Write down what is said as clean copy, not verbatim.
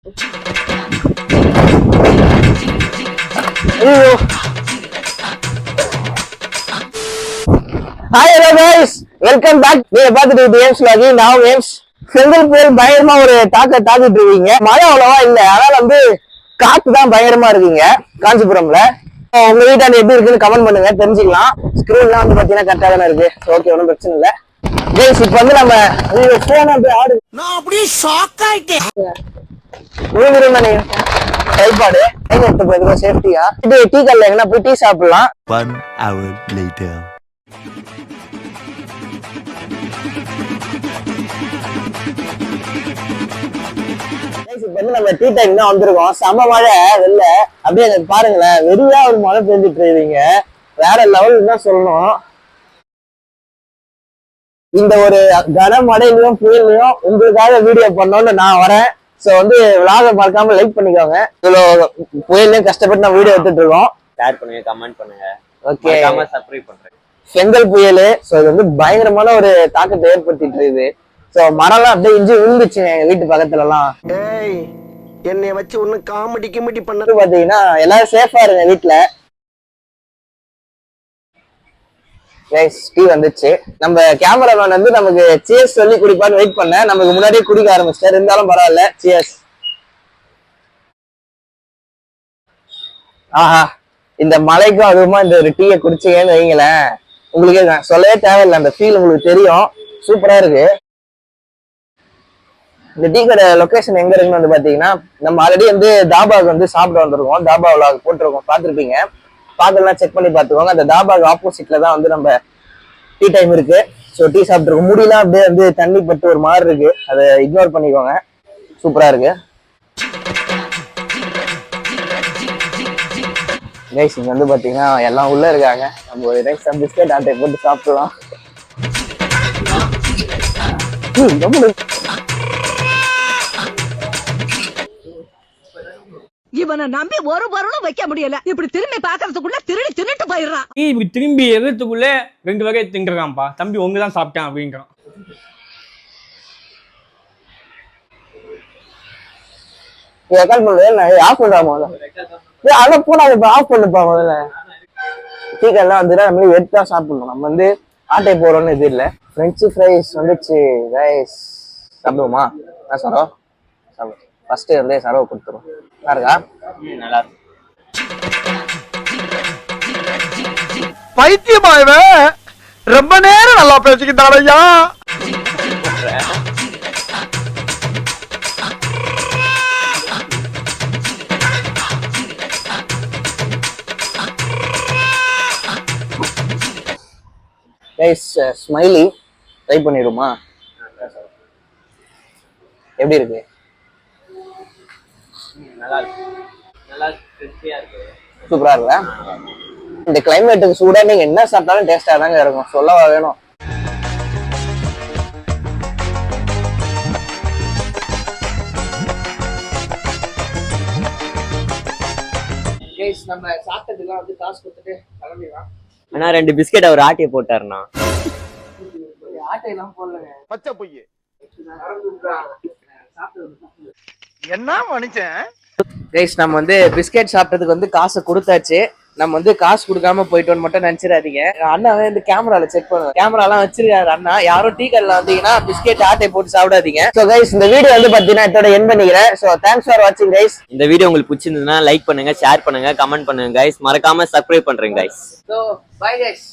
Hi hello guys, welcome back. நீங்க பாத்துட்டு games லாகி நான் கேம்ஸ் செங்கல் புயல் பயங்கரமா ஒரு தாக்கிட்டு இருக்கீங்க. மழை அவ்வளவா இல்ல, அதனால வந்து காத்து தான் பயங்கரமா இருக்குங்க காஞ்சிபுரம்ல. உங்க வீட்டாண்ட எப்படி இருக்குன்னு கமெண்ட் பண்ணுங்க, தெரிஞ்சுக்கலாம். ஸ்கிரீன்லாம் வந்து பாத்தீங்கன்னா கரெக்டா தானே இருக்கு. ஓகே, ஒன்றும் பிரச்சனை இல்லை. கேஸ் இப்ப வந்து நம்ம போன் வந்து ஆடு, நான் அப்படியே ஷாக் ஆயிட்டேன். விழுந்துரும் தானே கைப்பாடு எடுத்து போயிருக்கோம் சேஃப்டியா. இது டீ கல்ல எங்கன்னா போய் டீ சாப்பிடலாம். 1 hour later. இப்ப வந்து நம்ம டீ டைம் தான் வந்திருக்கோம். செம மழை வெளில, அப்படியே பாருங்களேன், வெறியா ஒரு மழை பெஞ்சிட்டு இருக்கீங்க. வேற லெவல் தான் சொல்லணும். இந்த ஒரு கனமழையிலையும் புயலையும் உங்களுக்காக வீடியோ பண்ணோன்னு நான் வரேன். சோ வந்து விளாக மறக்காம லைக் பண்ணிக்கோங்க. இவ்வளவு புயலையும் கஷ்டப்பட்டு நான் வீடியோ எடுத்துட்டு இருக்கோம். ஷேர் பண்ணுங்க, கமெண்ட் பண்ணுங்க. ஓகே, சப்ஸ்கிரைப் பண்றேன். செங்கல் புயல் சோ இது வந்து பயங்கரமான ஒரு தாக்கத்தை ஏற்படுத்திட்டு இருக்குது. சோ மரம்லாம் அப்படியே இஞ்சி விழுந்துச்சுங்க எங்க வீட்டு பக்கத்துல எல்லாம். என்னை வச்சு ஒண்ணு காமெடி பண்ணது பாத்தீங்கன்னா எல்லாரும் சேஃபா இருங்க வீட்டுல. டீ வந்துச்சு. நம்ம கேமராமேன் வந்து நமக்கு சியர்ஸ் சொல்லி குடிப்பான்னு வெயிட் பண்ண, நமக்கு முன்னாடியே குடிக்க ஆரம்பிச்சிட்டாரு. இருந்தாலும் பரவாயில்ல, சியர்ஸ். ஆஹா, இந்த மழைக்கும் அதுவுமா இந்த ஒரு டீயை குடிச்சீங்கன்னு வைங்களேன், உங்களுக்கே சொல்லவே தேவையில்லை, அந்த ஃபீல் உங்களுக்கு தெரியும். சூப்பரா இருக்கு. இந்த டீ கடை லொகேஷன் எங்க இருக்குன்னு வந்து பாத்தீங்கன்னா, நம்ம ஆல்ரெடி வந்து தாபாவுக்கு வந்து சாப்பிட வந்திருக்கோம். தாபாவில் போட்டிருக்கோம், பார்த்துருப்பீங்க. பார்க்கலாம், செக் பண்ணி பார்த்துக்கோங்க. அந்த தாபாவுக்கு ஆப்போசிட்ல தான் வந்து நம்ம டீ டைம் இருக்கு. ஸோ டீ சாப்பிட்டுருக்கோம். முடியெல்லாம் அப்படியே வந்து தண்ணி பட்டு ஒரு மாதிரி இருக்கு, அதை இக்னோர் பண்ணிக்கோங்க. சூப்பரா இருக்கு. ரைஸ் இங்க வந்து பாத்தீங்கன்னா எல்லாம் உள்ள இருக்காங்க. நம்ம ஒரு ரைஸ் பிஸ்கட் ஆட்டை போட்டு சாப்பிடலாம். இவனை நம்பி ஒரு பொருளும் வைக்க முடியல. இப்படி திரும்பி பாக்குறதுக்குள்ள திருடி தின்னுட்டு போயிடுறான். இப்படி திரும்பி எதிர்த்துக்குள்ள 2 வகை தின்றான்ப்பா. தம்பி ஒண்ணுதான் சாப்பிட்டான் அப்படிங்கிறான். ஆஃப் பண்றா முதல்ல, ஆனா போனா ஆஃப் பண்ணுப்பா முதல்ல. டீக்கெல்லாம் வந்துட்டா நம்ம எடுத்து தான் சாப்பிடணும். நம்ம வந்து ஆட்டை போறோம்னு இது இல்லை. ஃப்ரெஞ்சு ஃப்ரைஸ் வந்துச்சு ரைஸ். சாப்பிடுவோமா? நான் சரோ சாப்பிடு. ஃபர்ஸ்ட் இருந்தே சரவை கொடுத்துரும். இருக்கா? நல்லா இருக்கு. பைத்தியமாயவே ரொம்ப நேரம் நல்லா பேசிக்கிட்டாரையா. ரைஸ் ஸ்மைலி ட்ரை பண்ணிடுமா? எப்படி இருக்கு? நல்லா இருக்கு. நல்லா கிறிஸ்பியா இருக்கு. சூப்பரா இருக்குல்ல? இந்த கிளைமேட்டுக்கு சூடா நீங்க என்ன சாப்பிட்டாலும் டேஸ்டா தாங்க இருக்கும், சொல்லவா வேணும். நம்ம சாப்பிட்டதுலாம் வந்து காசு கொடுத்துட்டு கிளம்பிடலாம். ஆனா 2 பிஸ்கெட் அவர் ஆட்டியை போட்டாருண்ணா. ஆட்டையெல்லாம் போடலங்க, பச்சை பொய். என்ன மனுஷன். கைஸ் நம்ம வந்து பிஸ்கெட் சாப்பிட்டதுக்கு வந்து காசை கொடுத்தாச்சு. நம்ம வந்து காசு கொடுக்காம போயிட்டோன்னு மட்டும் நினைச்சிடாதீங்க. அண்ணா வந்து கேமரால செக் பண்ணுவோம், கேமராலாம் வச்சிருக்காரு அண்ணா. யாரும் டீ கடைல வந்தீங்கன்னா பிஸ்கெட் ஆட்டை போட்டு சாப்பிடாதீங்க. சோ கைஸ் இந்த வீடியோ வந்து பாத்தீங்கன்னா இதோட எண்ட் பண்ணிக்கிறேன். சோ தேங்க்ஸ் ஃபார் வாட்சிங் கைஸ். இந்த வீடியோ உங்களுக்கு பிடிச்சிருந்ததுன்னா லைக் பண்ணுங்க, ஷேர் பண்ணுங்க, கமெண்ட் பண்ணுங்க கைஸ். மறக்காம சப்ஸ்கிரைப் பண்றேங்க கைஸ். So bye guys.